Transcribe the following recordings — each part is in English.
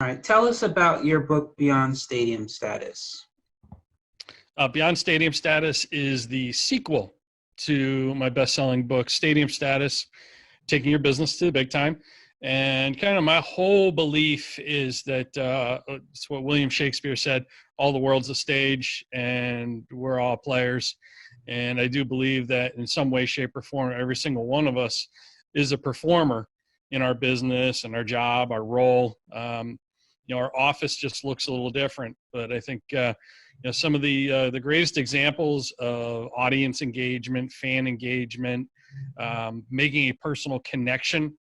All right, tell us about your book, Beyond Stadium Status. Beyond Stadium Status is the sequel to my best-selling book, Stadium Status, Taking Your Business to the Big Time. And kind of my whole belief is that it's what William Shakespeare said, all the world's a stage and we're all players. And I do believe that in some way, shape, or form, every single one of us is a performer in our business and our job, our role. Our office just looks a little different, but I think some of the greatest examples of audience engagement, fan engagement, making a personal connection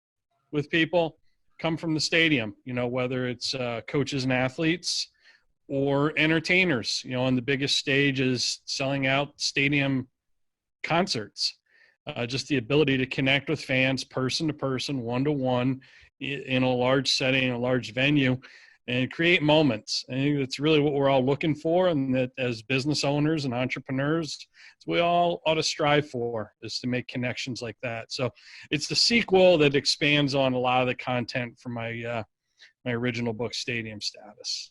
with people come from the stadium, whether it's coaches and athletes or entertainers, on the biggest stages, selling out stadium concerts. Just the ability to connect with fans person to person, one-to-one in a large setting, a large venue, and create moments. I think that's really what we're all looking for, and that as business owners and entrepreneurs, we all ought to strive for, is to make connections like that. So it's the sequel that expands on a lot of the content from my original book, Stadium Status.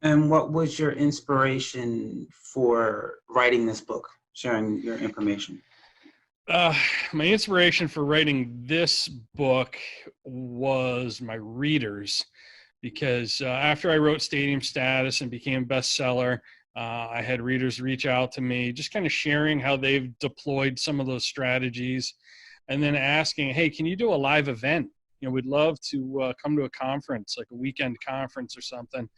And what was your inspiration for writing this book, sharing your information? My inspiration for writing this book was my readers, because after I wrote Stadium Status and became a bestseller, I had readers reach out to me, just kind of sharing how they've deployed some of those strategies, and then asking, hey, can you do a live event? We'd love to come to a conference, like a weekend conference or something.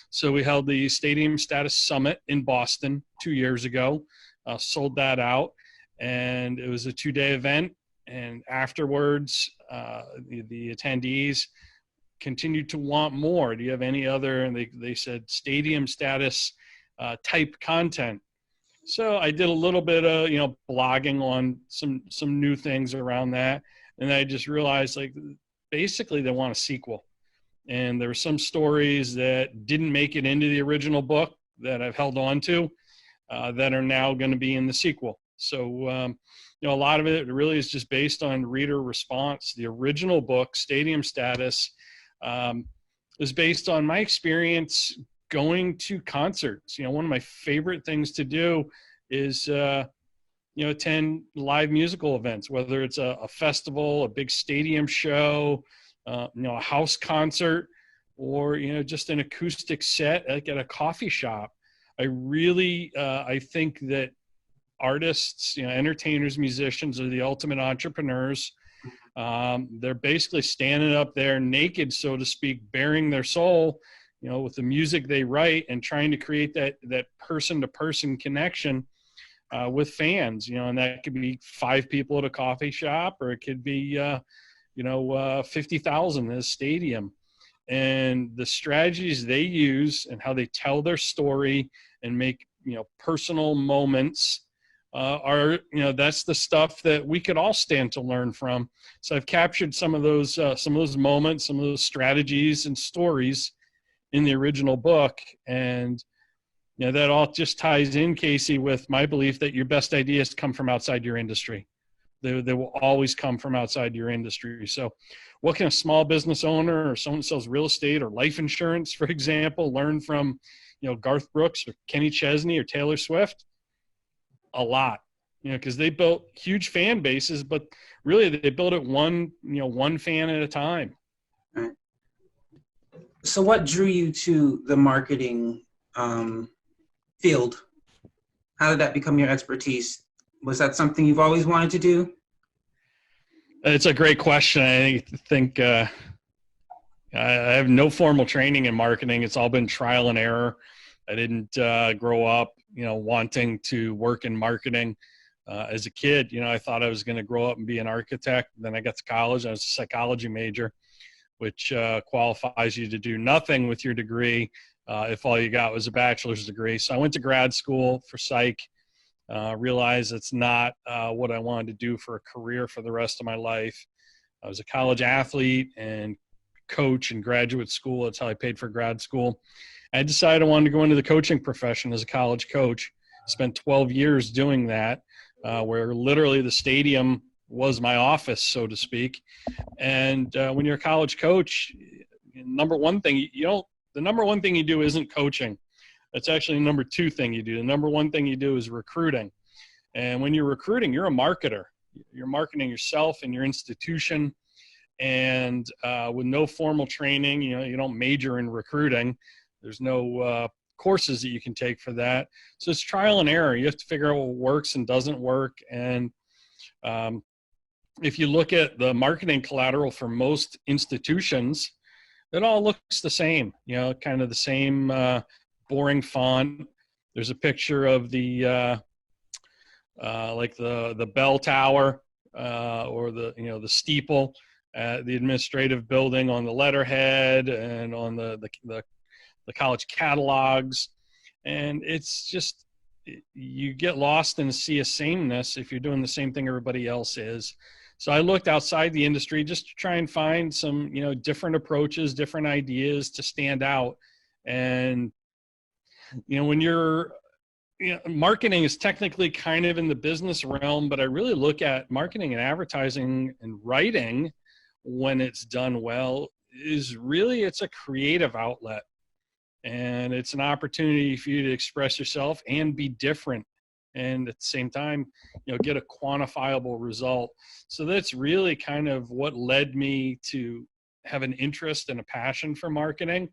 So we held the Stadium Status Summit in Boston 2 years ago, sold that out. And it was a 2-day event. And afterwards, the attendees continued to want more. Do you have any other? And they said stadium status type content. So I did a little bit of, blogging on some new things around that. And I just realized, basically they want a sequel. And there were some stories that didn't make it into the original book that I've held on to that are now going to be in the sequel. So, a lot of it really is just based on reader response. The original book, Stadium Status, is based on my experience going to concerts. One of my favorite things to do is, attend live musical events, whether it's a festival, a big stadium show, a house concert, or, just an acoustic set like at a coffee shop. I really, I think that artists, entertainers, musicians are the ultimate entrepreneurs. They're basically standing up there naked, so to speak, bearing their soul, with the music they write, and trying to create that person-to-person connection with fans, and that could be 5 people at a coffee shop, or it could be, 50,000 in a stadium. And the strategies they use and how they tell their story and make, personal moments are, that's the stuff that we could all stand to learn from. So I've captured some of those moments, some of those strategies and stories in the original book. And, that all just ties in, Casey, with my belief that your best ideas come from outside your industry. They will always come from outside your industry. So what can a small business owner or someone who sells real estate or life insurance, for example, learn from, Garth Brooks or Kenny Chesney or Taylor Swift? A lot, because they built huge fan bases, but really they built it one fan at a time. Right. So what drew you to the marketing field? How did that become your expertise? Was that something you've always wanted to do? It's a great question. I think I have no formal training in marketing. It's all been trial and error. I didn't grow up, wanting to work in marketing. As a kid, I thought I was going to grow up and be an architect. Then I got to college. I was a psychology major, which qualifies you to do nothing with your degree if all you got was a bachelor's degree. So I went to grad school for psych. Realized it's not what I wanted to do for a career for the rest of my life. I was a college athlete and coach in graduate school. That's how I paid for grad school. I decided I wanted to go into the coaching profession as a college coach. Spent 12 years doing that, where literally the stadium was my office, so to speak. And when you're a college coach, number one thing you don't. The number one thing you do isn't coaching. That's actually the number two thing you do. The number one thing you do is recruiting. And when you're recruiting, you're a marketer. You're marketing yourself and your institution. And with no formal training, you don't major in recruiting. There's no courses that you can take for that. So it's trial and error. You have to figure out what works and doesn't work. And if you look at the marketing collateral for most institutions, it all looks the same, kind of the same boring font. There's a picture of the like the bell tower or the steeple at the administrative building on the letterhead and on the college catalogs. And it's just, you get lost in a sea of sameness if you're doing the same thing everybody else is. So I looked outside the industry just to try and find some, different approaches, different ideas to stand out. And, when you're, marketing is technically kind of in the business realm, but I really look at marketing and advertising and writing, when it's done well, it's a creative outlet. And it's an opportunity for you to express yourself and be different. And at the same time, get a quantifiable result. So that's really kind of what led me to have an interest and a passion for marketing.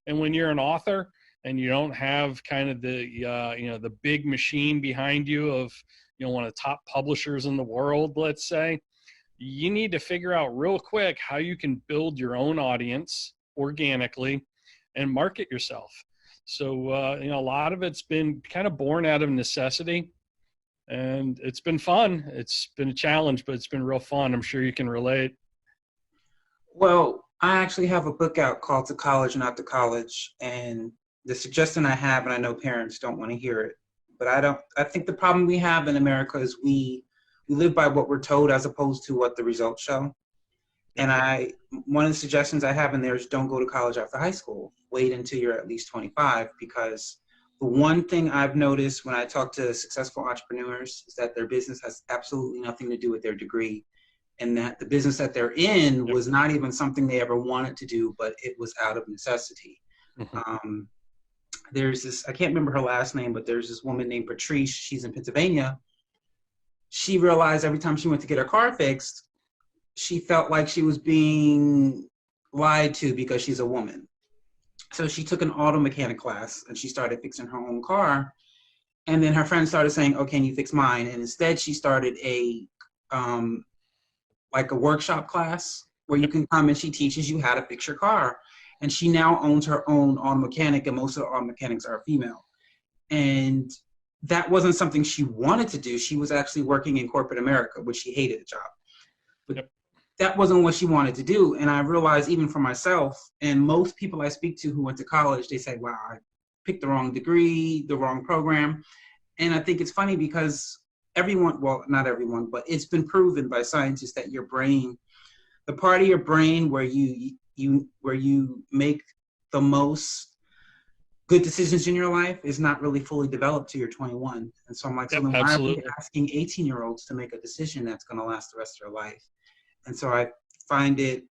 And when you're an author and you don't have kind of the big machine behind you of, one of the top publishers in the world, let's say, you need to figure out real quick how you can build your own audience organically and market yourself. So, a lot of it's been kind of born out of necessity, and it's been fun. It's been a challenge, but it's been real fun. I'm sure you can relate. Well, I actually have a book out called To College, Not to College. And the suggestion I have, and I know parents don't want to hear it, but I think the problem we have in America is we live by what we're told as opposed to what the results show. And one of the suggestions I have in there is don't go to college after high school. Wait until you're at least 25, because the one thing I've noticed when I talk to successful entrepreneurs is that their business has absolutely nothing to do with their degree, and that the business that they're in was not even something they ever wanted to do, but it was out of necessity. Mm-hmm. There's this, I can't remember her last name, but there's this woman named Patrice. She's in Pennsylvania. She realized every time she went to get her car fixed, she felt like she was being lied to because she's a woman. So she took an auto mechanic class and she started fixing her own car. And then her friends started saying, "Oh, can you fix mine?" And instead she started a workshop class where you can come and she teaches you how to fix your car. And she now owns her own auto mechanic, and most of the auto mechanics are female. And that wasn't something she wanted to do. She was actually working in corporate America, which she hated the job. But that wasn't what she wanted to do. And I realized even for myself, and most people I speak to who went to college, they say, "Wow, I picked the wrong degree, the wrong program." And I think it's funny because everyone, well, not everyone, but it's been proven by scientists that your brain, the part of your brain where you make the most good decisions in your life is not really fully developed till you're 21. And so I'm like, so then why are we asking 18-year-olds to make a decision that's going to last the rest of their life? And so I find it,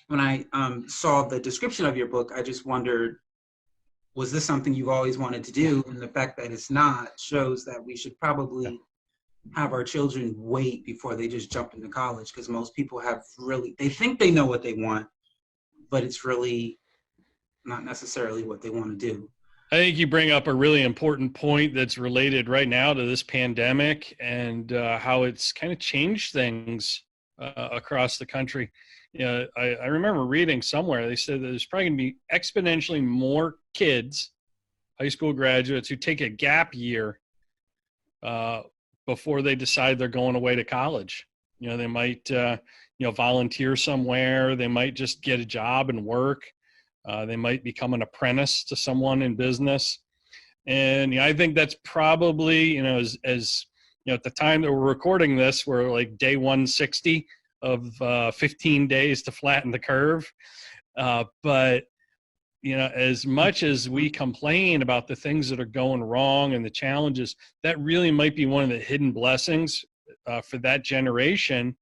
when I saw the description of your book, I just wondered, was this something you've always wanted to do? And the fact that it's not shows that we should probably have our children wait before they just jump into college, because most people they think they know what they want, but it's really not necessarily what they want to do. I think you bring up a really important point that's related right now to this pandemic and how it's kind of changed things across the country. I remember reading somewhere, they said that there's probably going to be exponentially more kids, high school graduates, who take a gap year before they decide they're going away to college. They might, volunteer somewhere. They might just get a job and work. They might become an apprentice to someone in business. And I think that's probably, as at the time that we're recording this, we're like day 160 of 15 days to flatten the curve. But as much as we complain about the things that are going wrong and the challenges, that really might be one of the hidden blessings for that generation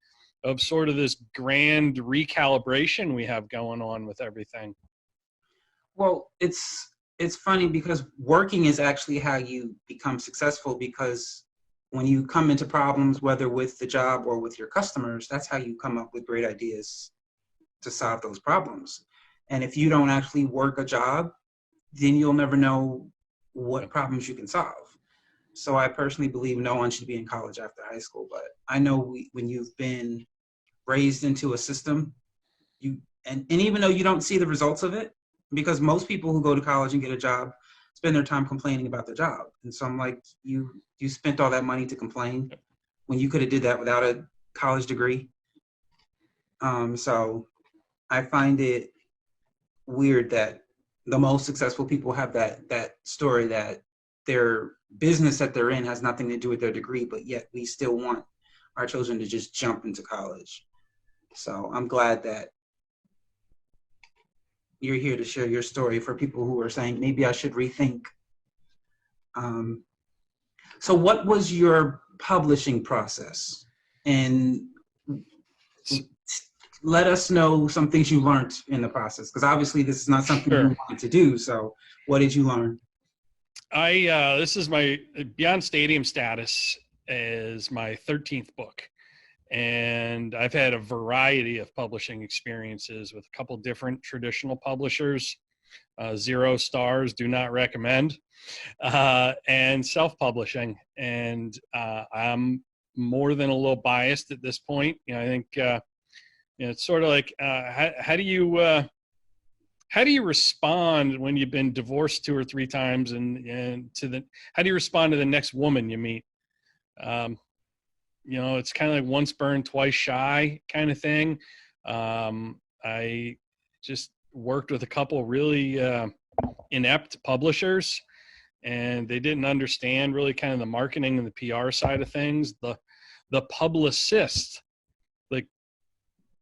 of sort of this grand recalibration we have going on with everything. Well, it's funny because working is actually how you become successful, because when you come into problems, whether with the job or with your customers, that's how you come up with great ideas to solve those problems. And if you don't actually work a job, then you'll never know what problems you can solve. So I personally believe no one should be in college after high school, but I know when you've been raised into a system, and even though you don't see the results of it, because most people who go to college and get a job spend their time complaining about their job. And so I'm like, you spent all that money to complain when you could have did that without a college degree. So I find it weird that the most successful people have that story that their business that they're in has nothing to do with their degree, but yet we still want our children to just jump into college. So I'm glad that you're here to share your story for people who are saying, maybe I should rethink. So what was your publishing process? And let us know some things you learned in the process, because obviously this is not something you wanted to do. So what did you learn? This is my Beyond Stadium Status is my 13th book. And I've had a variety of publishing experiences with a couple different traditional publishers, 0 stars, do not recommend, and self-publishing. And I'm more than a little biased at this point. I think it's sort of like how do you respond when you've been divorced 2 or 3 times, and how do you respond to the next woman you meet? It's kind of like once burned, twice shy kind of thing. I just worked with a couple really inept publishers, and they didn't understand really kind of the marketing and the PR side of things. The publicist, like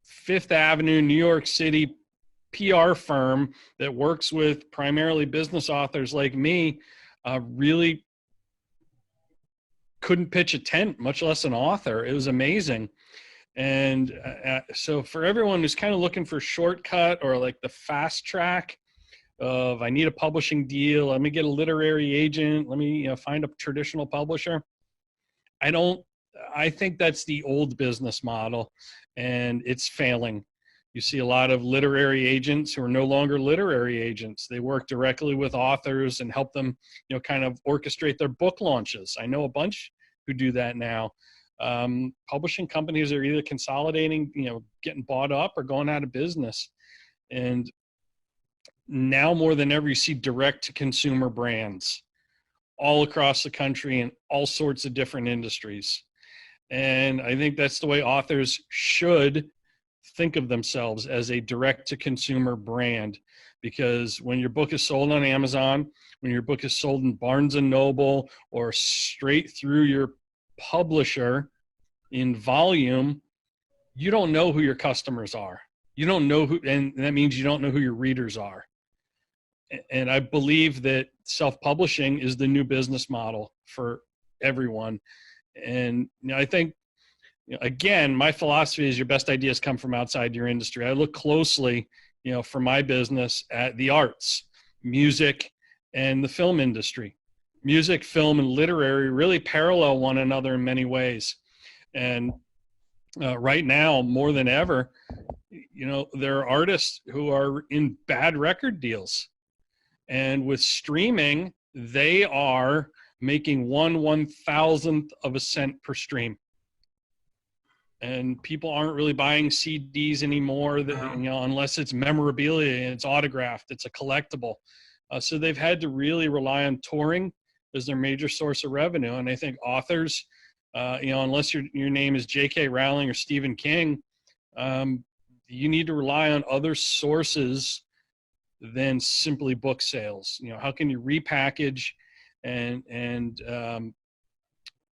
Fifth Avenue, New York City PR firm that works with primarily business authors like me, really couldn't pitch a tent, much less an author. It was amazing. And so for everyone who's kind of looking for shortcut or like the fast track of, I need a publishing deal, let me get a literary agent, let me find a traditional publisher, I think that's the old business model, and it's failing. You see a lot of literary agents who are no longer literary agents. They work directly with authors and help them, kind of orchestrate their book launches. I know a bunch who do that now. Publishing companies are either consolidating, getting bought up, or going out of business. And now more than ever, you see direct-to-consumer brands all across the country in all sorts of different industries. And I think that's the way authors should think of themselves, as a direct-to-consumer brand. Because when your book is sold on Amazon, when your book is sold in Barnes & Noble, or straight through your publisher in volume, you don't know who your customers are. You don't know who, and that means you don't know who your readers are. And I believe that self-publishing is the new business model for everyone. And I think, again, my philosophy is your best ideas come from outside your industry. I look closely, for my business, at the arts, music, and the film industry. Music, film, and literary really parallel one another in many ways. And right now, more than ever, there are artists who are in bad record deals. And with streaming, they are making 1/1000th of a cent per stream. And people aren't really buying CDs anymore, unless it's memorabilia and it's autographed, it's a collectible. So they've had to really rely on touring as their major source of revenue. And I think authors, unless your name is J.K. Rowling or Stephen King, you need to rely on other sources than simply book sales. How can you repackage and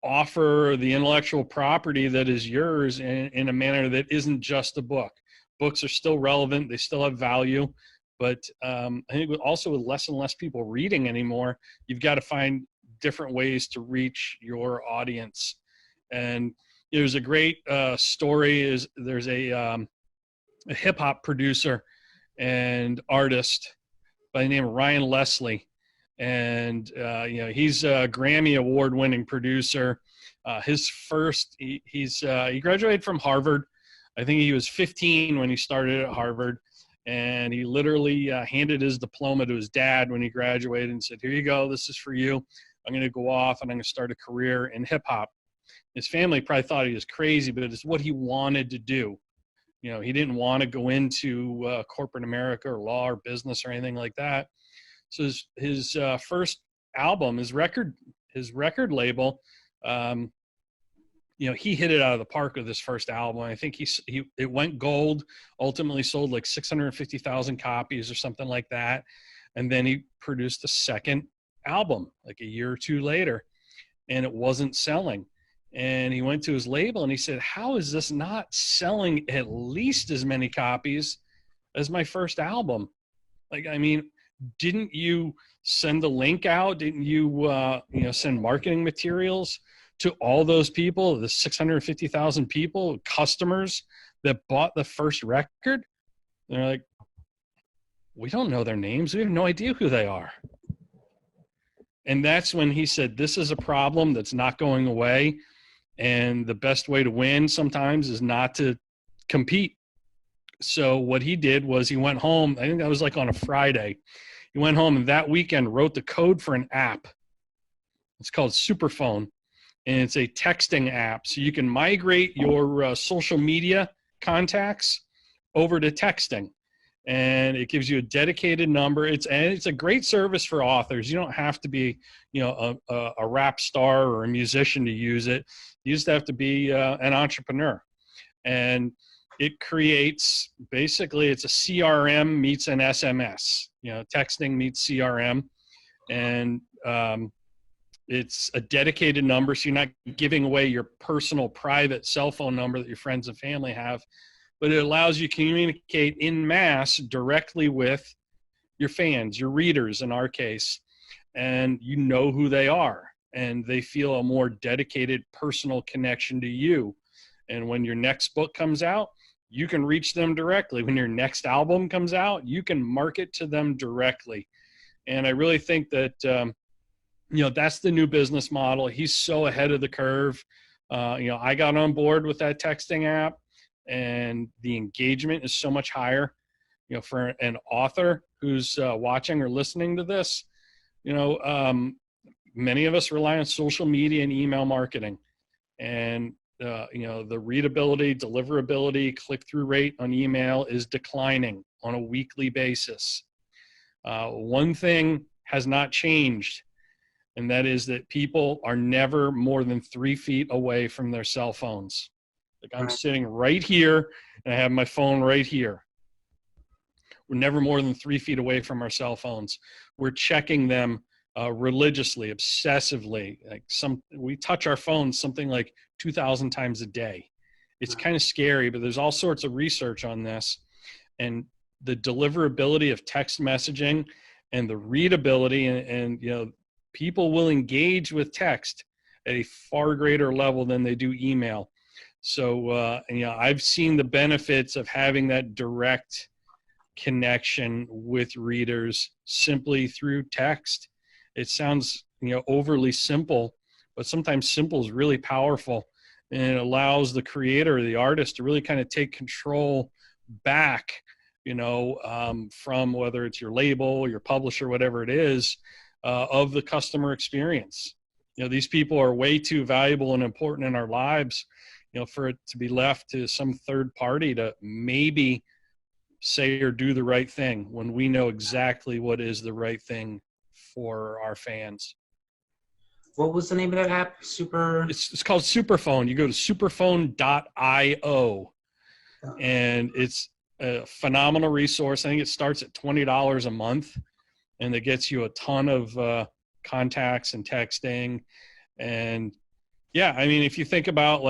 offer the intellectual property that is yours in a manner that isn't just a book? Books are still relevant. They still have value. But I think also with less and less people reading anymore, you've got to find different ways to reach your audience. And there's a great story. There's a hip hop producer and artist by the name of Ryan Leslie, and he's a Grammy Award winning producer. He graduated from Harvard. I think he was 15 when he started at Harvard, and he literally handed his diploma to his dad when he graduated and said, "Here you go. This is for you. I'm going to go off and I'm going to start a career in hip hop." His family probably thought he was crazy, but it's what he wanted to do. He didn't want to go into corporate America or law or business or anything like that. So his first album, his record label, he hit it out of the park with his first album. I think it went gold, ultimately sold like 650,000 copies or something like that. And then he produced a second album like a year or two later, and it wasn't selling. And he went to his label and he said, "How is this not selling at least as many copies as my first album? Like, I mean, didn't you send the link out? Didn't you, send marketing materials to all those people, the 650,000 people, customers that bought the first record?" And they're like, "We don't know their names. We have no idea who they are." And that's when he said, "This is a problem that's not going away. And the best way to win sometimes is not to compete." So what he did was he went home. I think that was like on a Friday. He went home and that weekend wrote the code for an app. It's called Superphone. And it's a texting app. So you can migrate your social media contacts over to texting. And it gives you a dedicated number. It's a great service for authors. You don't have to be, a rap star or a musician to use it. You just have to be an entrepreneur. And it creates, basically, it's a CRM meets an SMS. Texting meets CRM. And it's a dedicated number, so you're not giving away your personal private cell phone number that your friends and family have. But it allows you to communicate en masse directly with your fans, your readers in our case, and you know who they are, and they feel a more dedicated personal connection to you. And when your next book comes out, you can reach them directly. When your next album comes out, you can market to them directly. And I really think that, that's the new business model. He's so ahead of the curve. I got on board with that texting app, and the engagement is so much higher. For an author who's watching or listening to this, many of us rely on social media and email marketing, and the readability, deliverability, click-through rate on email is declining on a weekly basis. One thing has not changed, and that is that people are never more than 3 feet away from their cell phones. Like, I'm sitting right here and I have my phone right here. We're never more than 3 feet away from our cell phones. We're checking them religiously, obsessively. We touch our phones something like 2,000 times a day. It's kind of scary, but there's all sorts of research on this. And the deliverability of text messaging and the readability, and people will engage with text at a far greater level than they do email. So, I've seen the benefits of having that direct connection with readers simply through text. It sounds, overly simple, but sometimes simple is really powerful, and it allows the creator or the artist to really kind of take control back, from whether it's your label, your publisher, whatever it is, of the customer experience. These people are way too valuable and important in our lives, for it to be left to some third party to maybe say or do the right thing when we know exactly what is the right thing for our fans. What was the name of that app? It's called Superphone. You go to superphone.io, and it's a phenomenal resource. I think it starts at $20 a month, and it gets you a ton of contacts and texting. And yeah, I mean, if you think about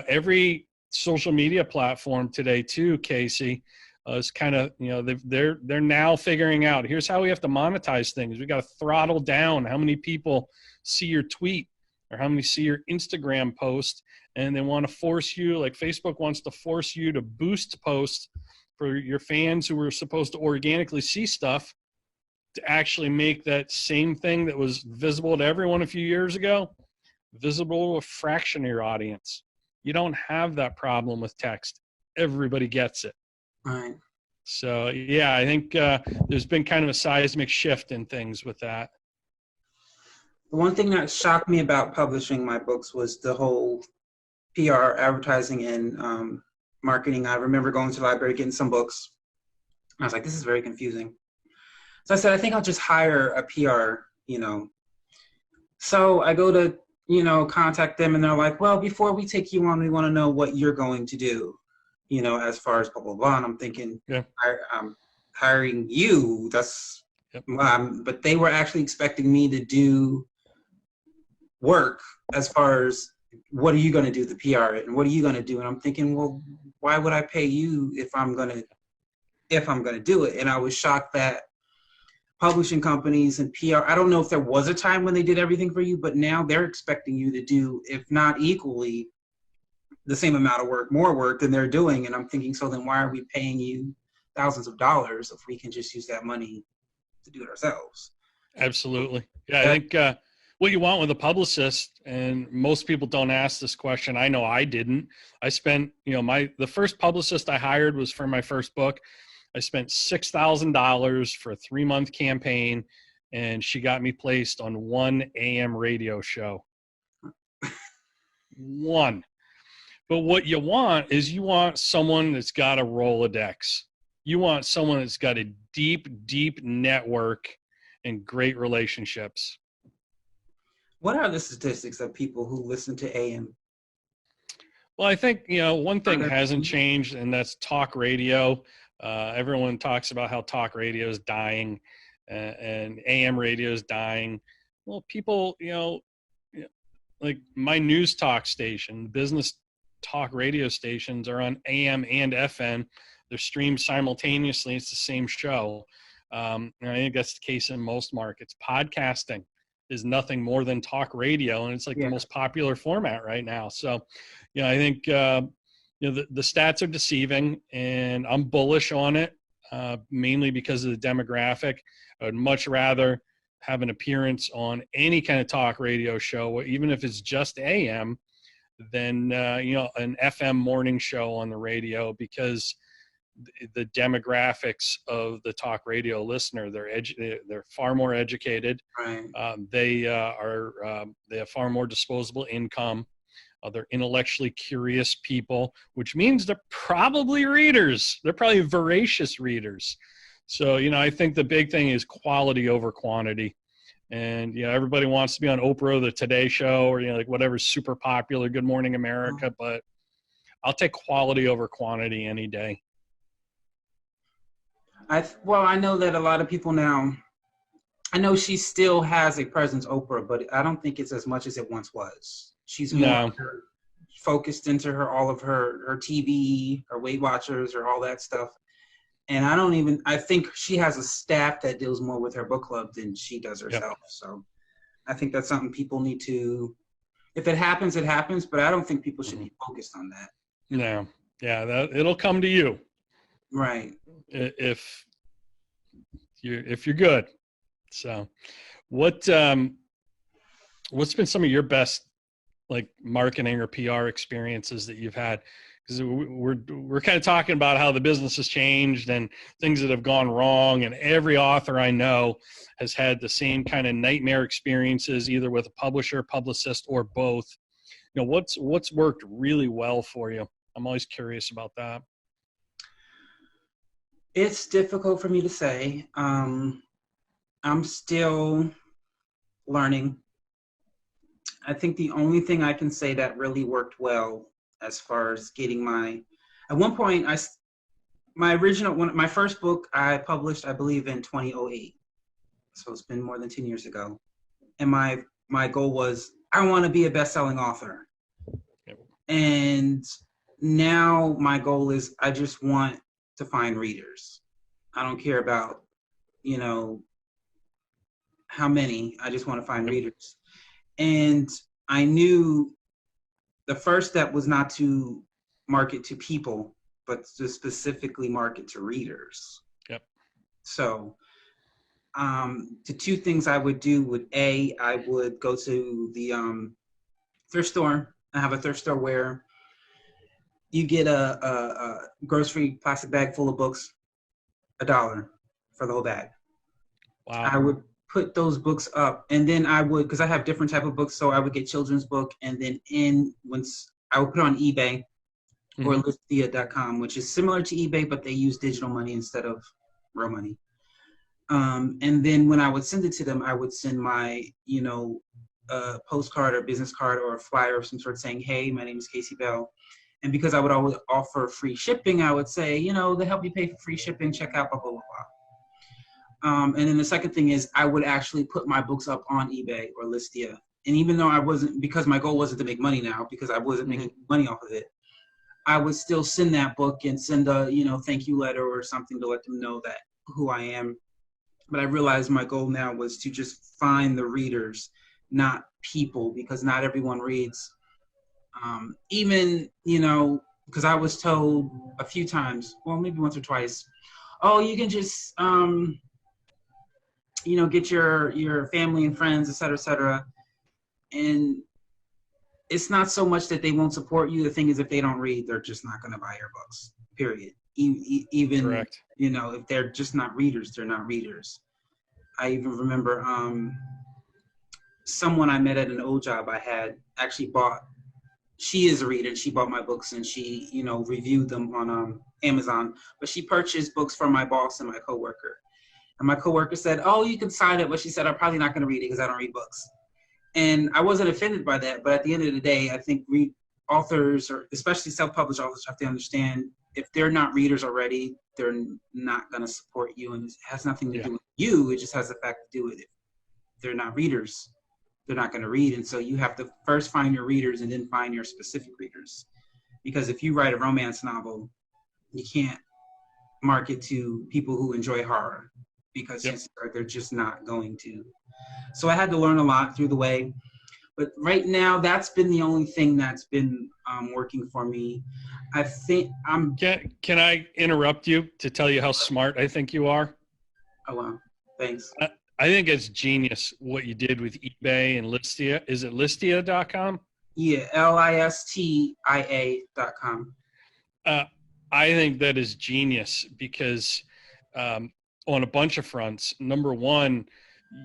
every social media platform today too, Casey, is kind of, they're now figuring out, here's how we have to monetize things. We got to throttle down how many people see your tweet or how many see your Instagram post, and they want to force you, like Facebook wants to force you to boost posts for your fans who were supposed to organically see stuff, to actually make that same thing that was visible to everyone a few years ago visible to a fraction of your audience. You don't have that problem with text. Everybody gets it. Right. So yeah, I think there's been kind of a seismic shift in things with that. The one thing that shocked me about publishing my books was the whole PR, advertising, and marketing. I remember going to the library, getting some books. I was like, this is very confusing. So I said, I think I'll just hire a PR, So I go to, contact them, and they're like, well, before we take you on, we want to know what you're going to do, as far as blah, blah, blah. And I'm thinking, Yeah. I'm hiring you. That's, Yep. But they were actually expecting me to do work as far as what are you going to do, the PR, and what are you going to do? And I'm thinking, well, why would I pay you if I'm going to do it? And I was shocked that publishing companies and PR, I don't know if there was a time when they did everything for you, but now they're expecting you to do, if not equally, the same amount of work, more work than they're doing. And I'm thinking, so then why are we paying you thousands of dollars if we can just use that money to do it ourselves? Absolutely. Yeah, I think what you want with a publicist, and most people don't ask this question. I know I didn't. I spent, the first publicist I hired was for my first book. I spent $6,000 for a 3-month campaign, and she got me placed on one AM radio show. One. But what you want is you want someone that's got a Rolodex. You want someone that's got a deep, deep network and great relationships. What are the statistics of people who listen to AM? Well, I think, one thing hasn't changed, and that's talk radio. Everyone talks about how talk radio is dying and AM radio is dying. Well, people, like my news talk station, business talk radio stations are on AM and FM. They're streamed simultaneously. It's the same show. And I think that's the case in most markets. Podcasting is nothing more than talk radio, and it's like the most popular format right now. So, I think the stats are deceiving, and I'm bullish on it, mainly because of the demographic. I would much rather have an appearance on any kind of talk radio show, even if it's just AM, than an FM morning show on the radio, because the demographics of the talk radio listener, they're far more educated. Right. They have far more disposable income. They're intellectually curious people, which means they're probably readers. They're probably voracious readers. So, I think the big thing is quality over quantity. And, everybody wants to be on Oprah, the Today Show, or, like whatever's super popular, Good Morning America, but I'll take quality over quantity any day. I know that a lot of people now, I know she still has a presence, Oprah, but I don't think it's as much as it once was. She's more focused into all of her TV, her Weight Watchers, or all that stuff. And I think she has a staff that deals more with her book club than she does herself. Yep. So I think that's something people need to, if it happens, it happens, but I don't think people should be focused on that. No. Yeah, it'll come to you. Right. If you're good. So what's been some of your best marketing or PR experiences that you've had? Because we're kind of talking about how the business has changed and things that have gone wrong, and every author I know has had the same kind of nightmare experiences, either with a publisher, publicist, or both. What's worked really well for you? I'm always curious about that. It's difficult for me to say. I'm still learning. I think the only thing I can say that really worked well as far as getting at one point, my first book I published, I believe, in 2008. So it's been more than 10 years ago. And my goal was, I want to be a best-selling author. Yep. And now my goal is, I just want to find readers. I don't care about, how many. I just want to find readers. And I knew the first step was not to market to people, but to specifically market to readers. Yep. So the two things I would do would I would go to the thrift store. I have a thrift store where you get a grocery plastic bag full of books, $1 for the whole bag. Wow. I would put those books up, and then I would, because I have different type of books, so I would get children's book, and then once I would put on eBay or listia.com, which is similar to eBay, but they use digital money instead of real money. And then when I would send it to them, I would send my, postcard or business card or a flyer of some sort saying, hey, my name is Casey Bell. And because I would always offer free shipping, I would say, to help you pay for free shipping, check out blah, blah, blah, blah. And then the second thing is I would actually put my books up on eBay or Listia. And even though I wasn't, because my goal wasn't to make money now, because I wasn't making money off of it, I would still send that book and send a, thank you letter or something to let them know that who I am. But I realized my goal now was to just find the readers, not people, because not everyone reads. Even, because I was told a few times, well, maybe once or twice, oh, you can just, get your family and friends, et cetera, et cetera. And it's not so much that they won't support you. The thing is, if they don't read, they're just not going to buy your books, period. Even, Correct. If they're just not readers, they're not readers. I even remember someone I met at an old job I had actually she is a reader, and she bought my books, and she, reviewed them on Amazon, but she purchased books from my boss and my coworker. And my coworker said, oh, you can sign it, but she said, I'm probably not going to read it because I don't read books. And I wasn't offended by that, but at the end of the day, I think authors, or especially self-published authors, have to understand if they're not readers already, they're not going to support you, and it has nothing to do with you. It just has the fact to do with it. If they're not readers, they're not going to read, and so you have to first find your readers and then find your specific readers. Because if you write a romance novel, you can't market to people who enjoy horror, because they're just not going to. So I had to learn a lot through the way. But right now, that's been the only thing that's been working for me. I think I'm... Can I interrupt you to tell you how smart I think you are? Oh, wow. Thanks. I think it's genius what you did with eBay and Listia. Is it listia.com? Yeah, listia.com. I think that is genius because on a bunch of fronts. Number one,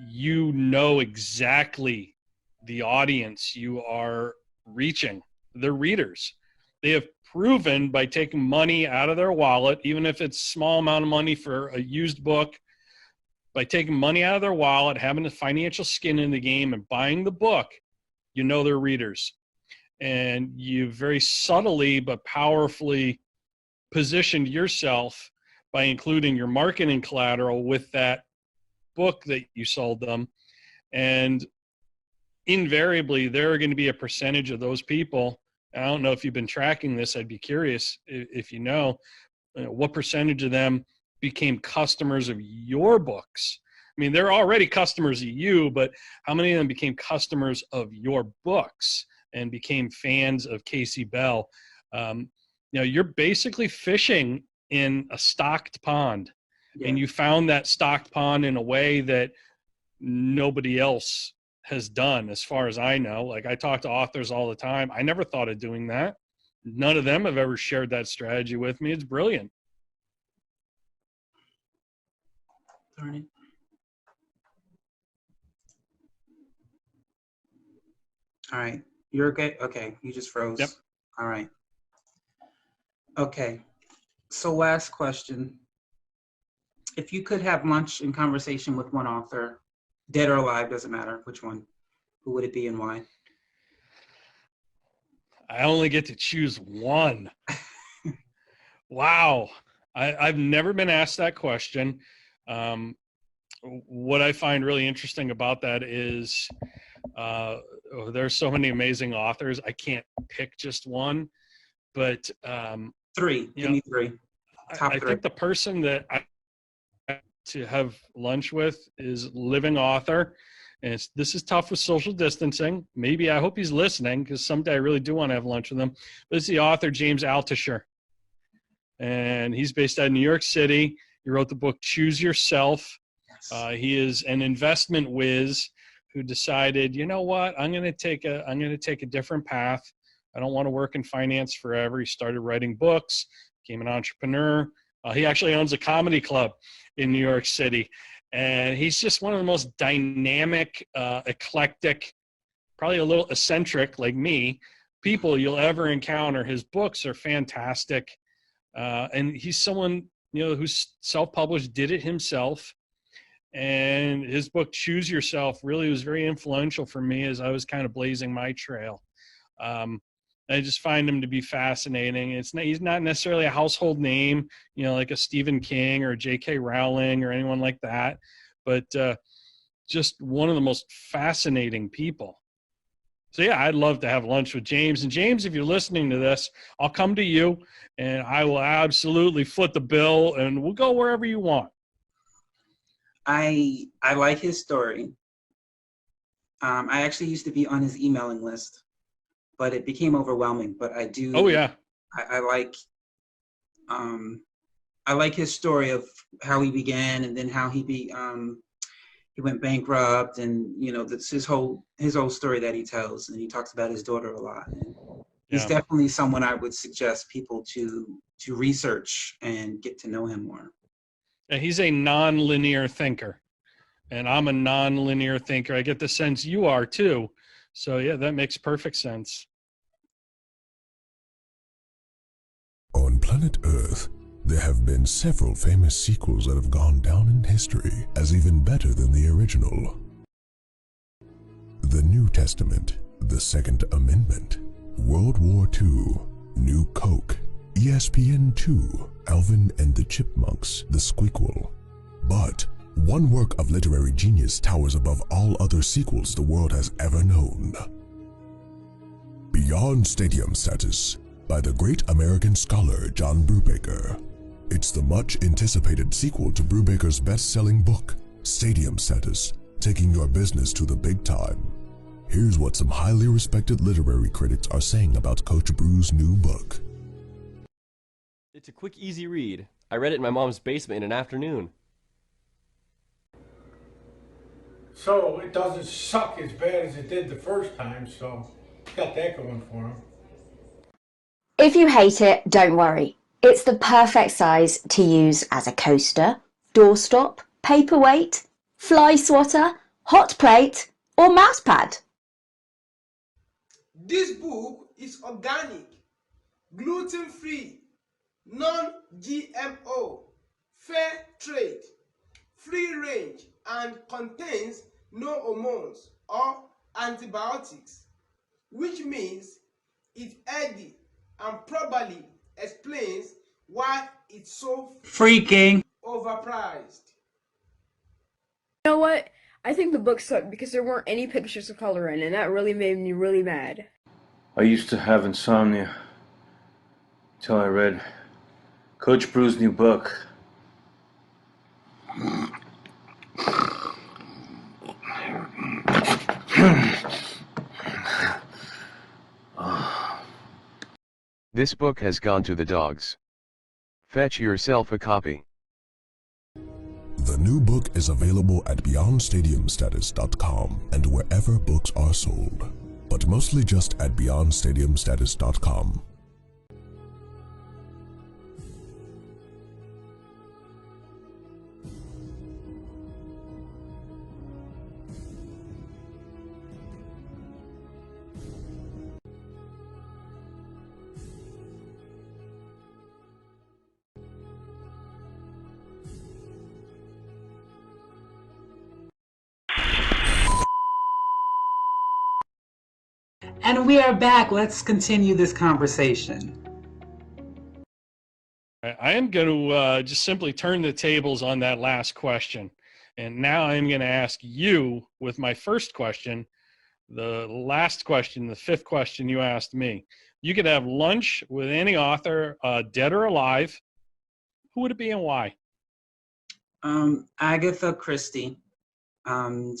you know exactly the audience you are reaching, the readers. They have proven by taking money out of their wallet, even if it's a small amount of money for a used book, by taking money out of their wallet, having the financial skin in the game and buying the book, you know they're readers. And you very subtly but powerfully positioned yourself by including your marketing collateral with that book that you sold them. And invariably, there are going to be a percentage of those people. I don't know if you've been tracking this. I'd be curious if you know what percentage of them became customers of your books. I mean, they're already customers of you, but how many of them became customers of your books and became fans of Casey Bell? You're basically fishing in a stocked pond, and you found that stocked pond in a way that nobody else has done, as far as I know. Like, I talk to authors all the time. I never thought of doing that. None of them have ever shared that strategy with me. It's brilliant. Darn it. All right. You're okay? Okay. You just froze. Yep. All right. Okay. So last question. If you could have lunch and conversation with one author, dead or alive, doesn't matter which one, who would it be and why? I only get to choose one. Wow. I've never been asked that question. What I find really interesting about that is there's so many amazing authors. I can't pick just one, but three. Give me three. Top I three. think the person that I to have lunch with is living author, And this is tough with social distancing. Maybe I hope he's listening because someday I really do want to have lunch with him. But it's the author, James Altucher. And he's based out of New York City. He wrote the book Choose Yourself. Yes. He is an investment whiz who decided, you know what, I'm going to take a different path. I don't want to work in finance forever. He started writing books, became an entrepreneur. He actually owns a comedy club in New York City. And he's just one of the most dynamic, eclectic, probably a little eccentric like me, people you'll ever encounter. His books are fantastic. And he's someone, who's self-published, did it himself. And his book, Choose Yourself, really was very influential for me as I was kind of blazing my trail. I just find him to be fascinating. He's not necessarily a household name, like a Stephen King or J.K. Rowling or anyone like that, but just one of the most fascinating people. So yeah, I'd love to have lunch with James. And James, if you're listening to this, I'll come to you and I will absolutely foot the bill and we'll go wherever you want. I like his story. I actually used to be on his emailing list, but it became overwhelming. But I do. Oh yeah. I like his story of how he began and then how he went bankrupt, and that's his whole story that he tells, and he talks about his daughter a lot. And he's definitely someone I would suggest people to research and get to know him more. And he's a non-linear thinker, and I'm a non-linear thinker. I get the sense you are too. So yeah, that makes perfect sense. On planet Earth, there have been several famous sequels that have gone down in history as even better than the original. The New Testament, the Second Amendment, World War II, New Coke, ESPN2, Alvin and the Chipmunks, the Squeakquel. But one work of literary genius towers above all other sequels the world has ever known. Beyond Stadium Status, by the great American scholar John Brubaker. It's the much-anticipated sequel to Brubaker's best-selling book, Stadium Status, Taking Your Business to the Big Time. Here's what some highly respected literary critics are saying about Coach Bru's new book. It's a quick, easy read. I read it in my mom's basement in an afternoon. So it doesn't suck as bad as it did the first time, so got that going for him. If you hate it, don't worry. It's the perfect size to use as a coaster, doorstop, paperweight, fly swatter, hot plate, or mousepad. This book is organic, gluten-free, non-GMO, fair trade, free range, and contains no hormones or antibiotics, which means it's healthy and probably explains why it's so freaking overpriced. You know what? I think the book sucked because there weren't any pictures of color in it, and that really made me really mad. I used to have insomnia until I read Coach Bru's new book. This book has gone to the dogs. Fetch yourself a copy. The new book is available at BeyondStadiumStatus.com and wherever books are sold, but mostly just at BeyondStadiumStatus.com. And we are back. Let's continue this conversation. I am going to just simply turn the tables on that last question. And now I'm going to ask you with my first question, the last question, the fifth question you asked me. You could have lunch with any author, dead or alive. Who would it be and why? Agatha Christie.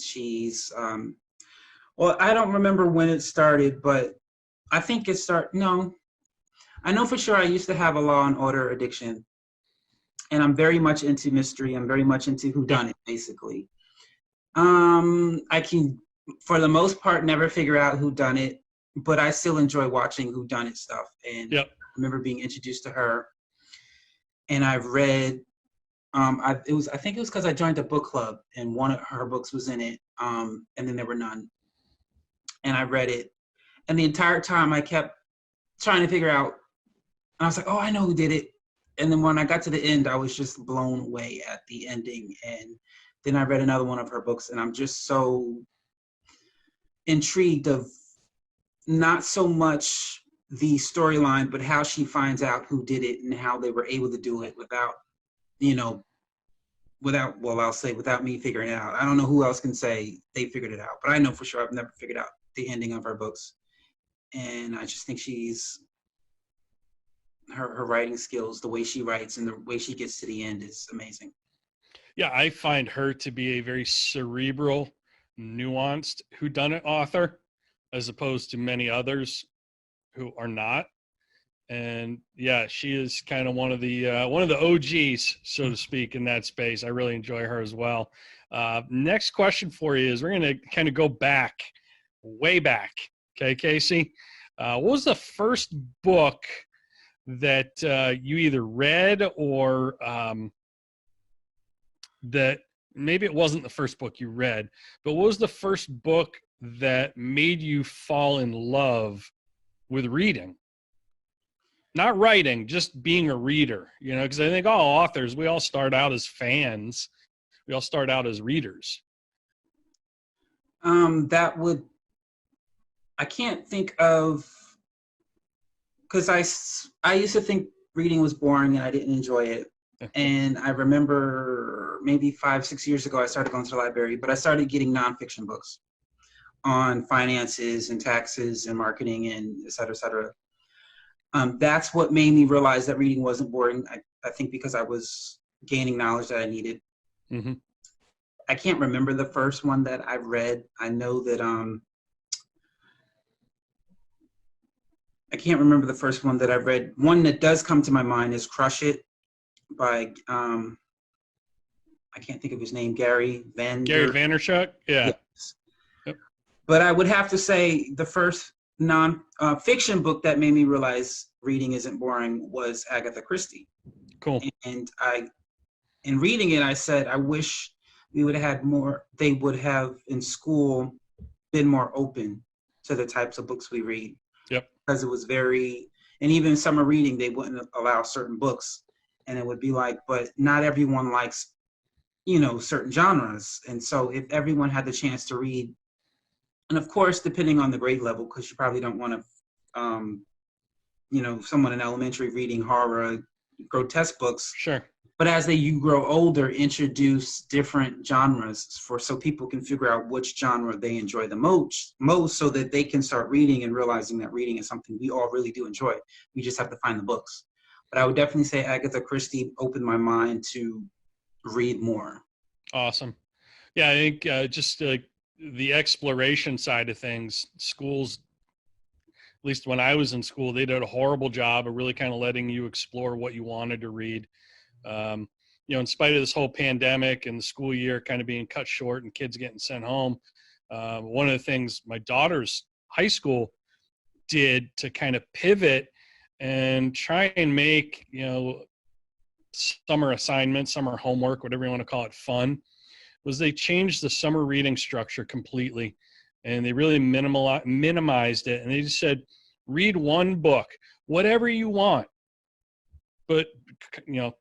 She's, well, I don't remember when it started, but I think it no, I know for sure I used to have a Law and Order addiction, and I'm very much into mystery. I'm very much into whodunit, basically. I can, for the most part, never figure out who done it, but I still enjoy watching whodunit stuff. And I remember being introduced to her, and I've read. I think it was because I joined a book club, and one of her books was in it, and then there were none. And I read it, and the entire time I kept trying to figure out. And I was like, "Oh, I know who did it." And then when I got to the end, I was just blown away at the ending. And then I read another one of her books, and I'm just so intrigued of not so much the storyline, but how she finds out who did it and how they were able to do it without, I'll say without me figuring it out. I don't know who else can say they figured it out, but I know for sure I've never figured out the ending of her books. And I just think her writing skills, the way she writes and the way she gets to the end is amazing. Yeah, I find her to be a very cerebral, nuanced whodunit author, as opposed to many others who are not. And yeah, she is kind of one of the OGs, so to speak, in that space. I really enjoy her as well. Next question for you is, we're going to kind of go back, way back. Okay, Casey, what was the first book that you either read or that maybe it wasn't the first book you read, but what was the first book that made you fall in love with reading? Not writing, just being a reader, because I think all authors, we all start out as fans. We all start out as readers. I can't think of, because I used to think reading was boring and I didn't enjoy it. And I remember maybe 5-6 years ago, I started going to the library, but I started getting nonfiction books on finances and taxes and marketing and et cetera, et cetera. That's what made me realize that reading wasn't boring. I think because I was gaining knowledge that I needed. Mm-hmm. I can't remember the first one that I read. I know that I can't remember the first one that I read. One that does come to my mind is Crush It by I can't think of his name, Gary Vaynerchuk. Yeah. Yes. Yep. But I would have to say the first non-fiction book that made me realize reading isn't boring was Agatha Christie. Cool. And in reading it, I said, I wish we would have had more, they would have in school been more open to the types of books we read. Yep. Because it was very, and even in summer reading, they wouldn't allow certain books. And it would be like, but not everyone likes, certain genres. And so if everyone had the chance to read, and of course, depending on the grade level, because you probably don't want to, someone in elementary reading horror, grotesque books. Sure. But as you grow older, introduce different genres so people can figure out which genre they enjoy the most, so that they can start reading and realizing that reading is something we all really do enjoy. We just have to find the books. But I would definitely say Agatha Christie opened my mind to read more. Awesome. Yeah, I think just the exploration side of things, schools, at least when I was in school, they did a horrible job of really kind of letting you explore what you wanted to read. In spite of this whole pandemic and the school year kind of being cut short and kids getting sent home, one of the things my daughter's high school did to kind of pivot and try and make, summer assignments, summer homework, whatever you want to call it, fun, was they changed the summer reading structure completely. And they really minimized it. And they just said, read one book, whatever you want. But,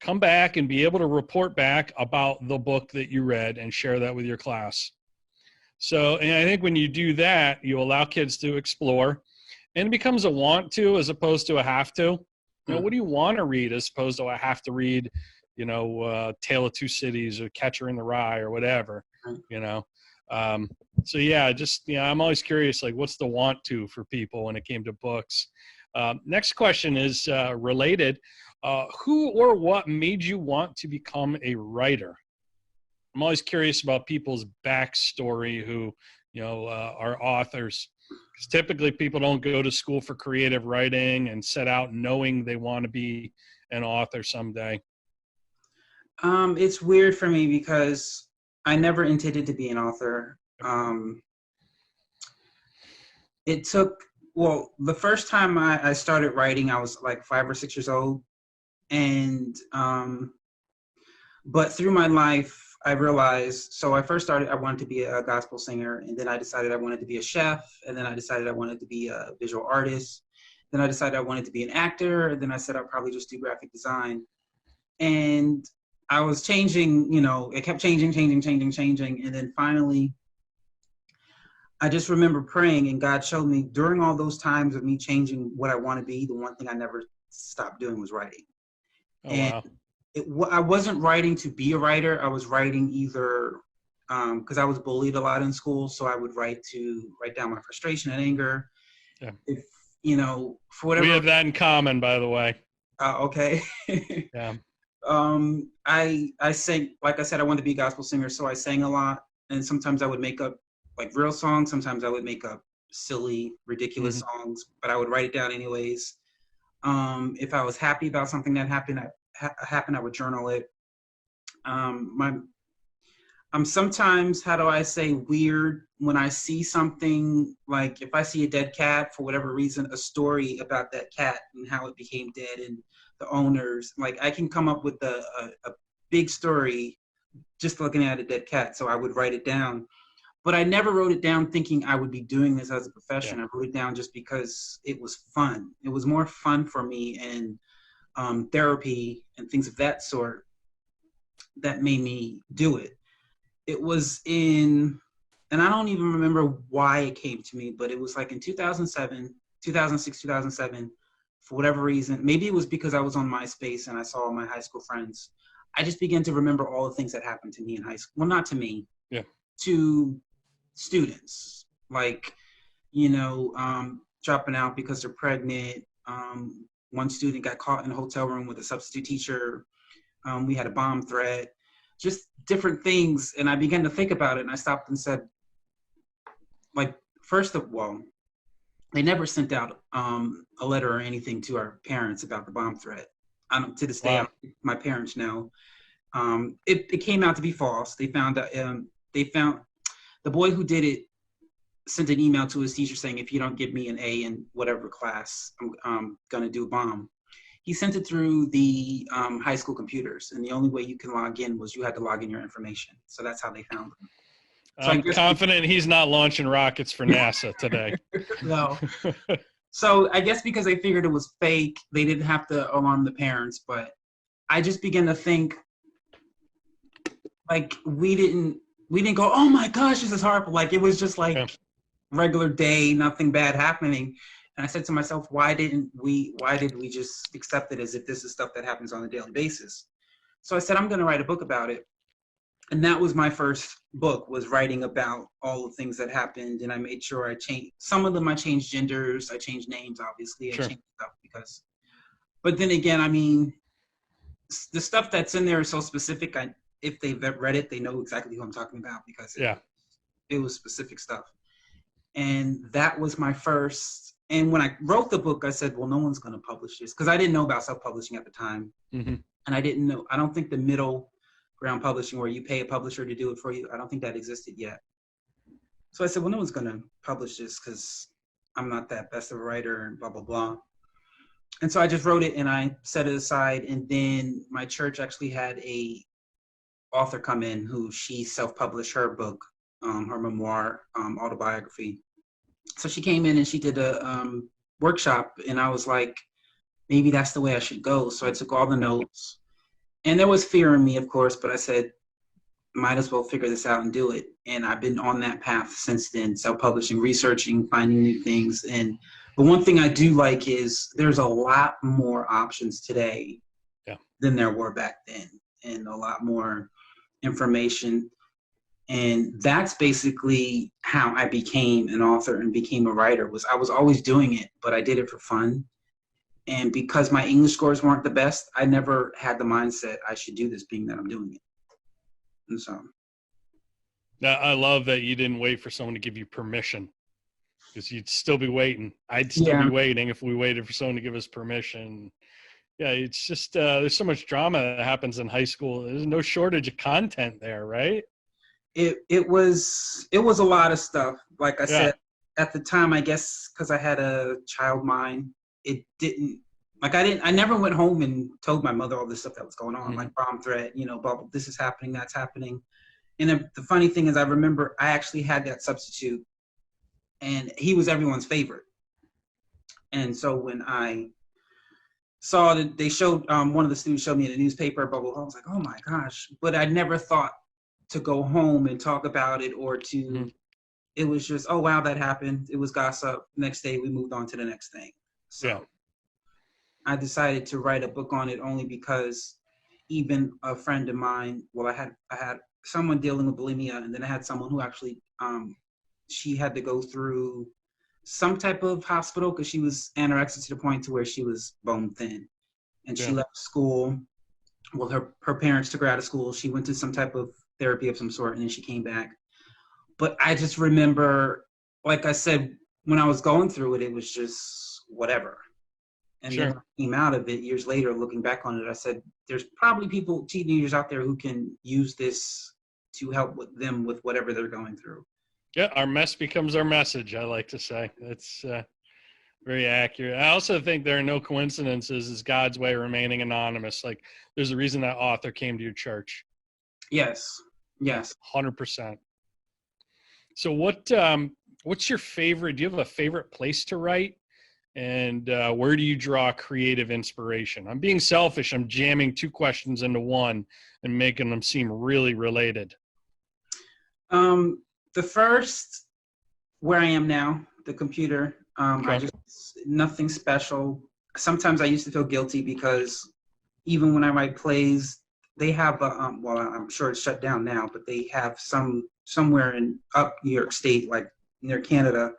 come back and be able to report back about the book that you read and share that with your class. So, and I think when you do that, you allow kids to explore, and it becomes a want to as opposed to a have to. What do you want to read as opposed to I have to read, Tale of Two Cities or Catcher in the Rye or whatever, So yeah, I'm always curious, like, what's the want to for people when it came to books? Next question is related. Who or what made you want to become a writer? I'm always curious about people's backstory who, are authors. 'Cause typically people don't go to school for creative writing and set out knowing they want to be an author someday. It's weird for me because I never intended to be an author. It took, well, the first time I started writing, I was like 5 or 6 years old. And, but through my life, I realized, so I first started, I wanted to be a gospel singer, and then I decided I wanted to be a chef, and then I decided I wanted to be a visual artist. Then I decided I wanted to be an actor, and then I said I'd probably just do graphic design. And I was changing, it kept changing. And then finally, I just remember praying, and God showed me during all those times of me changing what I want to be, the one thing I never stopped doing was writing. Oh, and wow. I wasn't writing to be a writer. I was writing either because I was bullied a lot in school, so I would write down my frustration and anger. Yeah. If for whatever. We have that in common, by the way. Okay. Yeah. I sang, like I said, I wanted to be a gospel singer, so I sang a lot, and sometimes I would make up like real songs. Sometimes I would make up silly, ridiculous songs, but I would write it down anyways. If I was happy about something that happened, I would journal it. I'm sometimes, how do I say, weird when I see something, like if I see a dead cat, for whatever reason, a story about that cat and how it became dead and the owners, like I can come up with a big story just looking at a dead cat. So I would write it down, but I never wrote it down thinking I would be doing this as a profession. I wrote it down just because it was fun. It was more fun for me, and therapy and things of that sort that made me do it. It was and I don't even remember why it came to me, but it was like in 2006, 2007, for whatever reason. Maybe it was because I was on MySpace and I saw my high school friends. I just began to remember all the things that happened to me in high school. Well, not to me, to students, like, dropping out because they're pregnant. One student got caught in a hotel room with a substitute teacher. We had a bomb threat, just different things. And I began to think about it, and I stopped and said, like, first of all, they never sent out a letter or anything to our parents about the bomb threat. To this day, my parents know. It came out to be false. They found the boy who did it sent an email to his teacher saying, if you don't give me an A in whatever class, I'm gonna do a bomb. He sent it through the high school computers, and the only way you can log in was you had to log in your information. So that's how they found him. So I'm confident he's not launching rockets for NASA today. No. So I guess because they figured it was fake, they didn't have to alarm the parents. But I just began to think, like, we didn't go, oh my gosh, this is horrible. Like, it was just like regular day, nothing bad happening. And I said to myself, why did we just accept it as if this is stuff that happens on a daily basis? So I said, I'm going to write a book about it. And that was my first book, was writing about all the things that happened. And I made sure I changed some of them. I changed genders, I changed names, obviously. I changed stuff because, but then again, I mean, the stuff that's in there is so specific. If they've read it, they know exactly who I'm talking about, because it was specific stuff. And that was my first. And when I wrote the book, I said, well, no one's going to publish this, because I didn't know about self-publishing at the time. And I didn't know, I don't think the middle ground publishing where you pay a publisher to do it for you, I don't think that existed yet. So I said, well, no one's going to publish this because I'm not that best of a writer and blah, blah, blah. And so I just wrote it and I set it aside. And then my church actually had a author come in who she self-published her book, her memoir, autobiography. So she came in and she did a workshop, and I was like, maybe that's the way I should go. So I took all the notes, and there was fear in me, of course, but I said, might as well figure this out and do it. And I've been on that path since then, self-publishing, researching, finding new things. But one thing I do like is there's a lot more options today than there were back then, and a lot more information. And that's basically how I became an author and became a writer. I was always doing it, but I did it for fun. And because my English scores weren't the best, I never had the mindset I should do this, being that I'm doing it. And so Now, I love that you didn't wait for someone to give you permission, because you'd still be waiting. I'd still be waiting if we waited for someone to give us permission. Yeah, it's just there's so much drama that happens in high school. There's no shortage of content there, right? It was a lot of stuff. Like I said, at the time, I guess because I had a child mind, it didn't I never went home and told my mother all this stuff that was going on, like bomb threat, blah, blah, this is happening, that's happening. And the funny thing is, I remember I actually had that substitute, and he was everyone's favorite. And so when I saw that they showed, one of the students showed me in the newspaper, blah, blah, blah, I was like, oh my gosh. But I never thought to go home and talk about it, or to, it was just, oh wow, that happened. It was gossip. Next day we moved on to the next thing. So I decided to write a book on it only because even a friend of mine, well, I had someone dealing with bulimia, and then I had someone who actually, she had to go through some type of hospital because she was anorexic to the point to where she was bone thin. And she left school. Well, her parents took her out of school. She went to some type of therapy of some sort, and then she came back. But I just remember, like I said, when I was going through it, it was just whatever. And then when I came out of it years later, looking back on it, I said, there's probably teenagers out there who can use this to help with them with whatever they're going through. Yeah, our mess becomes our message, I like to say. That's very accurate. I also think there are no coincidences. Is God's way of remaining anonymous. Like, there's a reason that author came to your church. Yes. 100%. So what's your favorite, do you have a favorite place to write? And where do you draw creative inspiration? I'm being selfish. I'm jamming two questions into one and making them seem really related. The first, where I am now, the computer, I just, nothing special. Sometimes I used to feel guilty because even when I write plays, they have a, well, I'm sure it's shut down now, but they have somewhere in up New York State, like near Canada,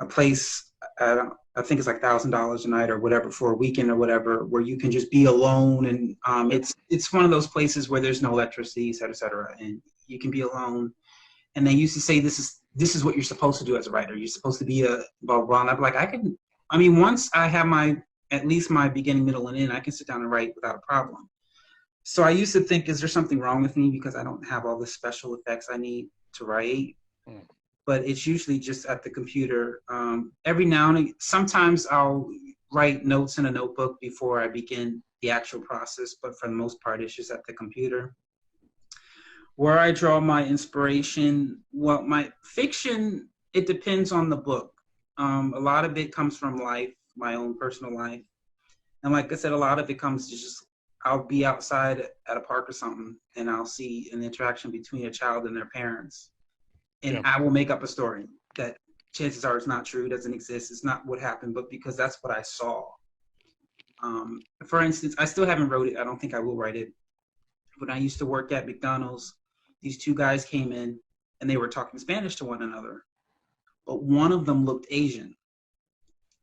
a place, I think it's like $1,000 a night or whatever for a weekend or whatever, where you can just be alone. And it's one of those places where there's no electricity, et cetera, and you can be alone. And they used to say, this is what you're supposed to do as a writer. You're supposed to be a blah, blah, blah. And I'm like, once I have at least my beginning, middle, and end, I can sit down and write without a problem. So I used to think, is there something wrong with me because I don't have all the special effects I need to write? But it's usually just at the computer. Every now and again, sometimes I'll write notes in a notebook before I begin the actual process, but for the most part, it's just at the computer. Where I draw my inspiration, well, my fiction, it depends on the book. A lot of it comes from life, my own personal life. And like I said, a lot of it comes to just, I'll be outside at a park or something, and I'll see an interaction between a child and their parents. And I will make up a story that chances are it's not true, doesn't exist, it's not what happened, but because that's what I saw. For instance, I still haven't wrote it. I don't think I will write it. When I used to work at McDonald's, these two guys came in and they were talking Spanish to one another, but one of them looked Asian.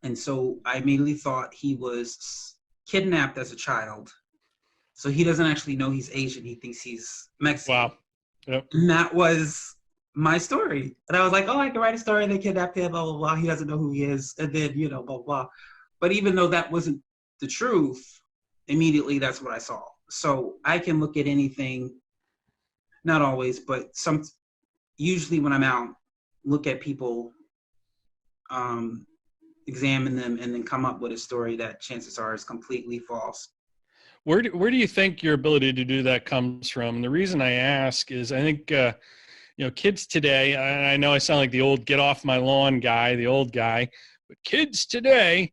And so I immediately thought he was kidnapped as a child. So he doesn't actually know he's Asian. He thinks he's Mexican. Wow. Yep. And that was my story. And I was like, oh, I can write a story. They kidnapped him, blah, blah, blah. He doesn't know who he is. And then, blah, blah, blah. But even though that wasn't the truth, immediately that's what I saw. So I can look at anything, not always, but usually when I'm out, look at people, examine them, and then come up with a story that chances are is completely false. Where do you think your ability to do that comes from? And the reason I ask is I think, kids today, I know I sound like the old get off my lawn guy, the old guy, but kids today,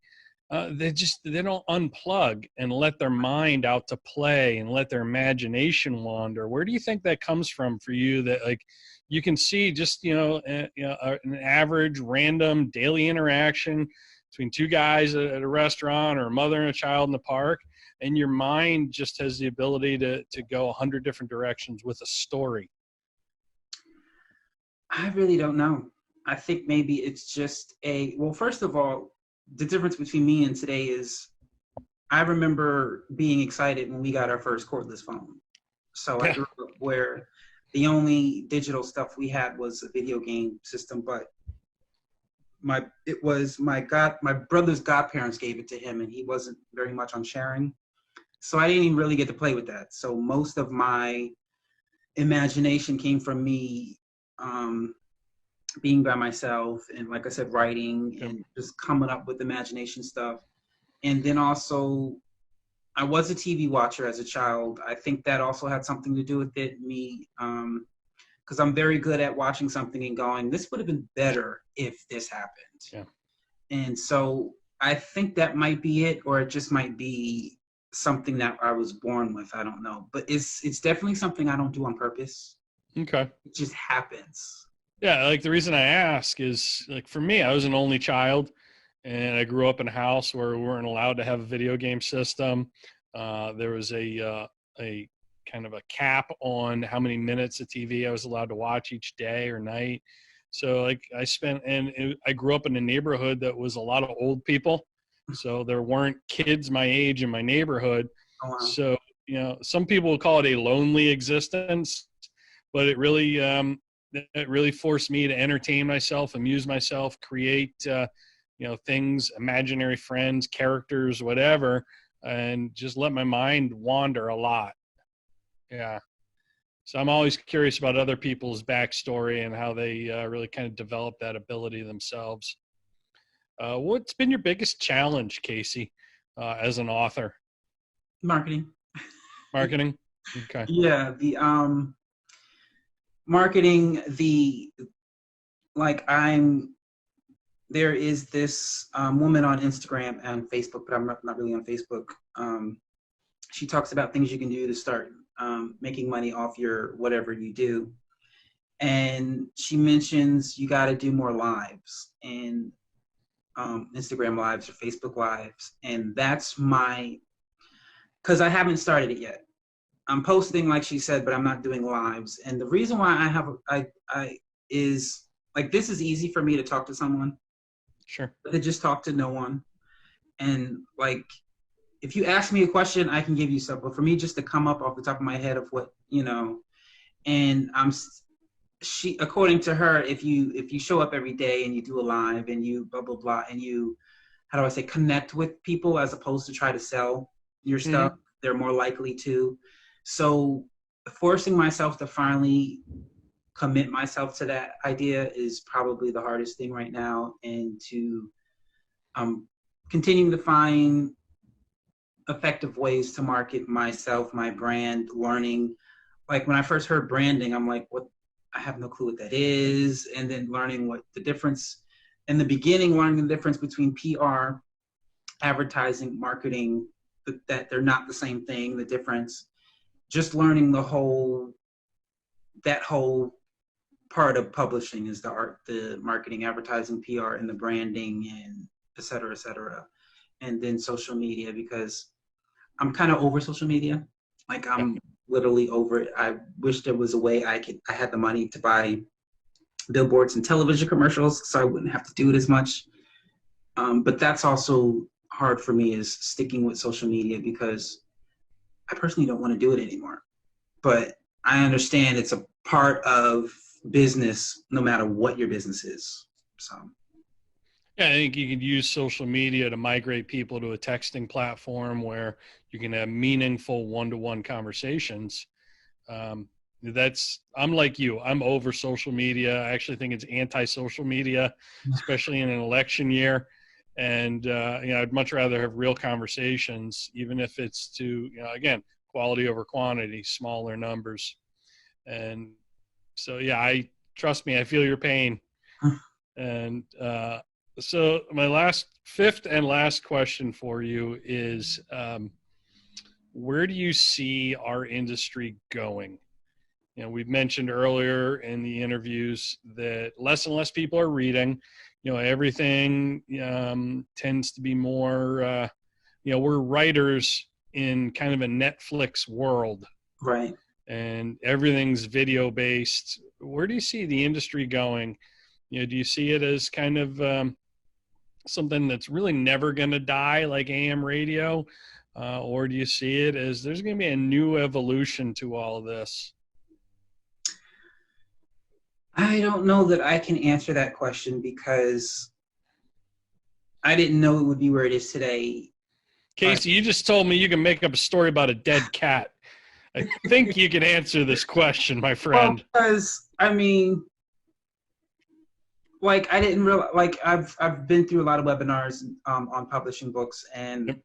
they don't unplug and let their mind out to play and let their imagination wander. Where do you think that comes from for you, that like you can see just, an average random daily interaction between two guys at a restaurant or a mother and a child in the park, and your mind just has the ability to go 100 different directions with a story? I really don't know. I think maybe it's just well, first of all, the difference between me and today is I remember being excited when we got our first cordless phone. So I grew up where The only digital stuff we had was a video game system, but my brother's godparents gave it to him, and he wasn't very much on sharing. So I didn't even really get to play with that. So most of my imagination came from me being by myself, and like I said, writing and just coming up with imagination stuff. And then also, I was a TV watcher as a child. I think that also had something to do with it. Me, because I'm very good at watching something and going, this would have been better if this happened. Yeah. And so I think that might be it, or it just might be something that I was born with. I don't know, but it's definitely something I don't do on purpose. Okay. It just happens. Yeah, like the reason I ask is, like, for me, I was an only child, and I grew up in a house where we weren't allowed to have a video game system. There was a kind of a cap on how many minutes of TV I was allowed to watch each day or night. So like I grew up in a neighborhood that was a lot of old people. So there weren't kids my age in my neighborhood. Oh, wow. So, some people would call it a lonely existence, but it really forced me to entertain myself, amuse myself, create, things, imaginary friends, characters, whatever, and just let my mind wander a lot. Yeah. So I'm always curious about other people's backstory and how they really kind of develop that ability themselves. What's been your biggest challenge, Casey, as an author? Marketing. Marketing? Okay. Yeah, the marketing, there is this woman on Instagram and Facebook, but I'm not really on Facebook. She talks about things you can do to start making money off your whatever you do. And she mentions you got to do more lives, and Instagram lives or Facebook lives. And that's because I haven't started it yet. I'm posting, like she said, but I'm not doing lives. And the reason why is like, this is easy for me to talk to someone. Sure. But to just talk to no one. And like, if you ask me a question, I can give you some. But for me, just to come up off the top of my head of what, and according to her, if you show up every day and you do a live and you blah, blah, blah, and you, how do I say, connect with people as opposed to try to sell your stuff, they're more likely to. So forcing myself to finally commit myself to that idea is probably the hardest thing right now, and to continuing to find effective ways to market myself, my brand, learning. Like when I first heard branding, I'm like, what? I have no clue what that is. And then learning what the difference, in the beginning, learning the difference between PR, advertising, marketing, that they're not the same thing, the difference, just learning that whole part of publishing is the art, the marketing, advertising, PR, and the branding, and et cetera, et cetera. And then social media, because I'm kind of over social media. Like I'm literally over it. I wish there was a way I had the money to buy billboards and television commercials so I wouldn't have to do it as much. But that's also hard for me, is sticking with social media, because I personally don't want to do it anymore. But I understand it's a part of business no matter what your business is. So yeah, I think you could use social media to migrate people to a texting platform where you can have meaningful one-to-one conversations. I'm like you. I'm over social media. I actually think it's anti-social media, especially in an election year. And I'd much rather have real conversations, even if it's to, again, quality over quantity, smaller numbers. And so, yeah, trust me, I feel your pain. And so my fifth and last question for you is, where do you see our industry going? We've mentioned earlier in the interviews that less and less people are reading. Everything tends to be more, we're writers in kind of a Netflix world. Right. And everything's video based. Where do you see the industry going? Do you see it as kind of something that's really never going to die like AM radio? Or do you see it as there's going to be a new evolution to all of this? I don't know that I can answer that question because I didn't know it would be where it is today. Casey, you just told me you can make up a story about a dead cat. I think you can answer this question, my friend. Well, because I mean, like I didn't realize, like I've been through a lot of webinars on publishing books, and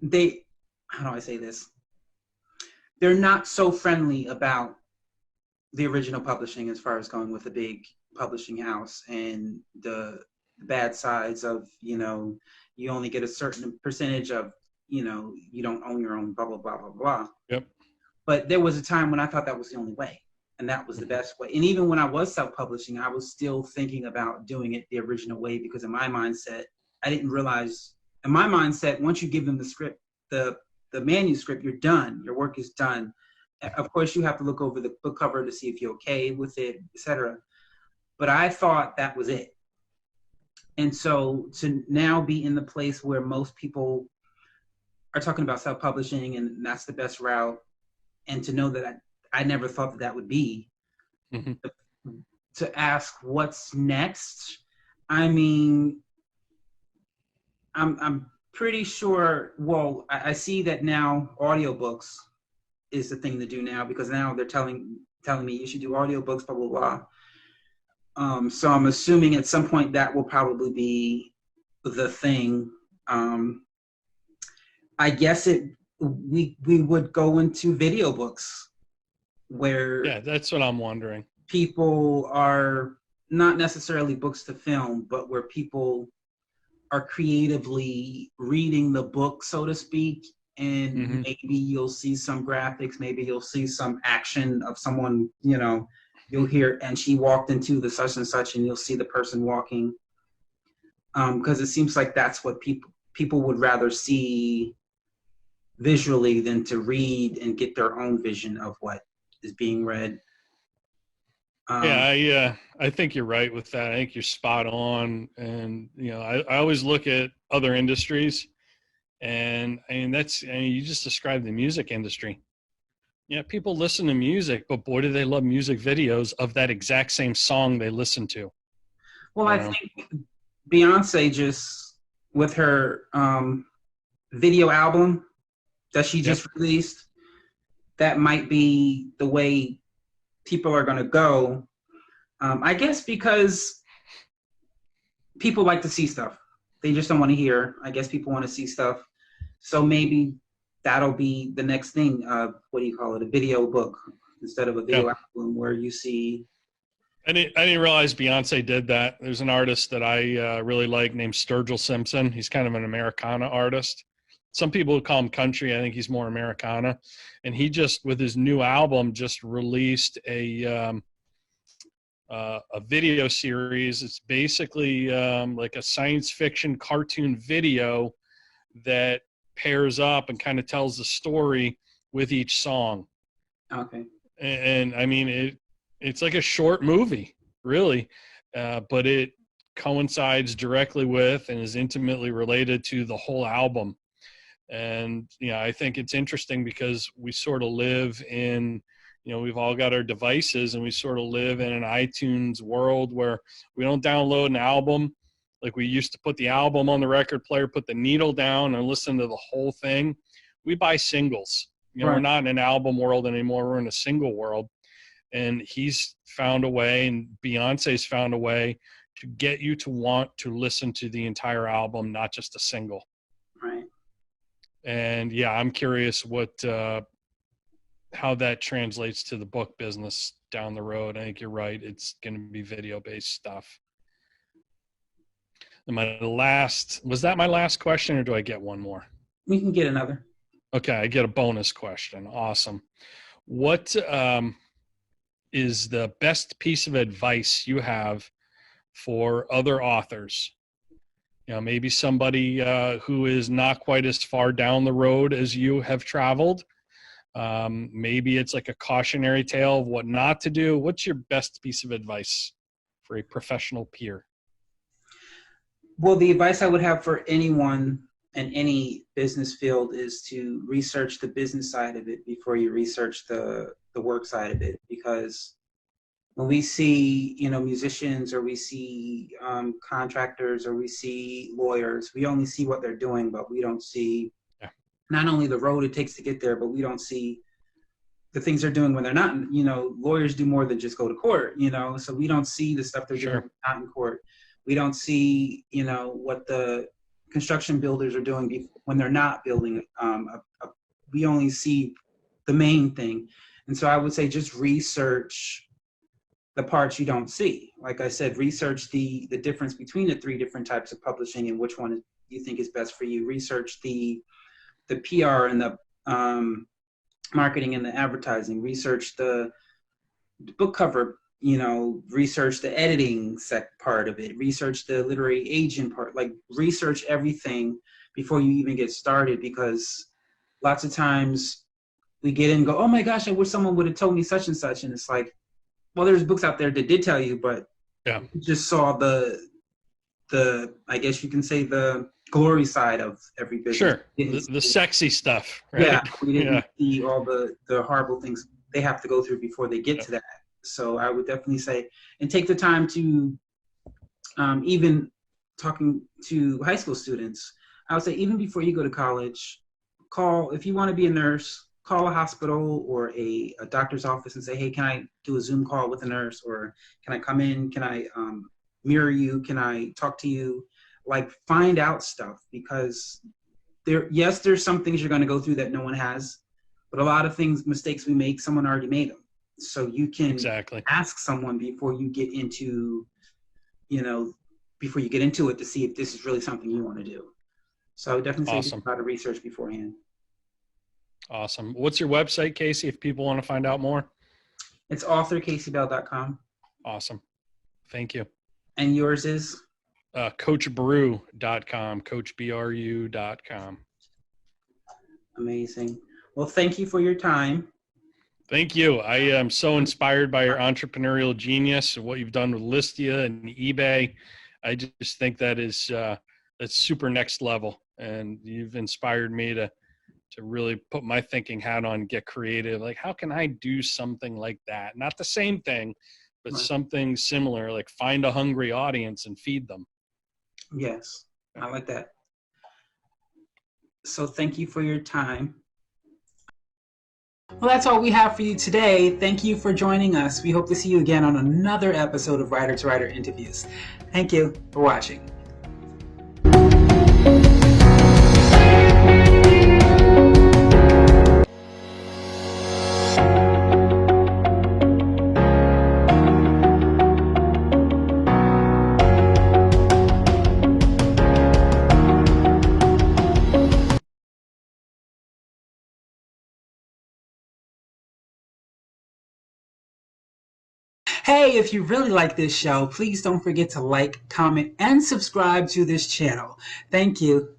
they, how do I say this? They're not so friendly about the original publishing as far as going with a big publishing house and the bad sides of, you know, you only get a certain percentage of, you know, you don't own your own blah, blah, blah, blah, blah. Yep. But there was a time when I thought that was the only way and that was the best way. And even when I was self-publishing, I was still thinking about doing it the original way because in my mindset, I didn't realize, in my mindset, once you give them the script, the manuscript, you're done. Your work is done. Of course, you have to look over the book cover to see if you're okay with it, etc. But I thought that was it. And so to now be in the place where most people are talking about self-publishing and that's the best route, and to know that I never thought that that would be, to ask what's next, I mean, I'm pretty sure, well, I see that now audiobooks is the thing to do now because now they're telling me you should do audiobooks, blah, blah, blah. So I'm assuming at some point that will probably be the thing. I guess we would go into video books where Yeah, that's what I'm wondering. people are not necessarily books to film, but where people are creatively reading the book, so to speak, and maybe you'll see some graphics, maybe you'll see some action of someone, you know, you'll hear, and she walked into the such and such, and you'll see the person walking. Because it seems like that's what people would rather see visually than to read and get their own vision of what is being read. Yeah, I think you're right with that. I think you're spot on. And, you know, I always look at other industries and you just described the music industry. Yeah, people listen to music, but boy, do they love music videos of that exact same song they listen to. Well, I think Beyonce just, with her video album that she just released, that might be the way people are going to go. I guess because people like to see stuff. They just don't want to hear. I guess people want to see stuff. So maybe that'll be the next thing. What do you call it? A video book instead of a video album where you see. I didn't realize Beyonce did that. There's an artist that I really like named Sturgill Simpson. He's kind of an Americana artist. Some people would call him country. I think he's more Americana. And he just, with his new album, just released a video series. It's basically like a science fiction cartoon video that pairs up and kind of tells the story with each song. Okay. And I mean, it's like a short movie, really, but it coincides directly with and is intimately related to the whole album. And, you know, I think it's interesting because we sort of live in, you know, we've all got our devices and we sort of live in an iTunes world where we don't download an album like we used to put the album on the record player, put the needle down and listen to the whole thing. We buy singles. You know, We're not in an album world anymore. We're in a single world. And he's found a way, and Beyonce's found a way to get you to want to listen to the entire album, not just a single. Right. And yeah, I'm curious how that translates to the book business down the road. I think you're right. It's going to be video-based stuff. And was that my last question, or do I get one more? We can get another. Okay, I get a bonus question. Awesome. What is the best piece of advice you have for other authors? You know, maybe somebody who is not quite as far down the road as you have traveled. Maybe it's like a cautionary tale of what not to do. What's your best piece of advice for a professional peer? Well, the advice I would have for anyone in any business field is to research the business side of it before you research the work side of it, because when we see, you know, musicians, or we see contractors, or we see lawyers, we only see what they're doing, but we don't see not only the road it takes to get there, but we don't see the things they're doing when they're not. You know, lawyers do more than just go to court, you know, so we don't see the stuff they're doing when they're not in court. We don't see, you know, what the construction builders are doing when they're not building. We only see the main thing. And so I would say just research the parts you don't see. Like I said, research the difference between the 3 different types of publishing and which one you think is best for you. Research the PR and the marketing and the advertising. Research the book cover, you know, research the editing part of it. Research the literary agent part. Like, research everything before you even get started, because lots of times we get in and go, oh my gosh, I wish someone would have told me such and such. And it's like, well, there's books out there that did tell you, but you just saw the I guess you can say the glory side of every business. Sure, the sexy stuff, right? Yeah, we didn't see all the horrible things they have to go through before they get to that. So I would definitely say, and take the time to, even talking to high school students, I would say even before you go to college, call, if you want to be a nurse, call a hospital or a doctor's office and say, hey, can I do a Zoom call with a nurse? Or can I come in? Can I mirror you? Can I talk to you? Like, find out stuff, because there's some things you're going to go through that no one has, but a lot of things, mistakes we make, someone already made them. So you can ask someone before you get into, you know, before you get into it, to see if this is really something you want to do. So I would definitely say do a lot of research beforehand. Awesome. What's your website, Casey, if people want to find out more? It's authorcaseybell.com. Awesome. Thank you. And yours is? coachbru.com, coachbru.com. Amazing. Well, thank you for your time. Thank you. I am so inspired by your entrepreneurial genius and what you've done with Listia and eBay. I just think that is that's super next level, and you've inspired me to really put my thinking hat on, get creative. Like, how can I do something like that? Not the same thing, but something similar, like find a hungry audience and feed them. Yes, I like that. So thank you for your time. Well, that's all we have for you today. Thank you for joining us. We hope to see you again on another episode of Writer to Writer Interviews. Thank you for watching. Hey, if you really like this show, please don't forget to like, comment, and subscribe to this channel. Thank you.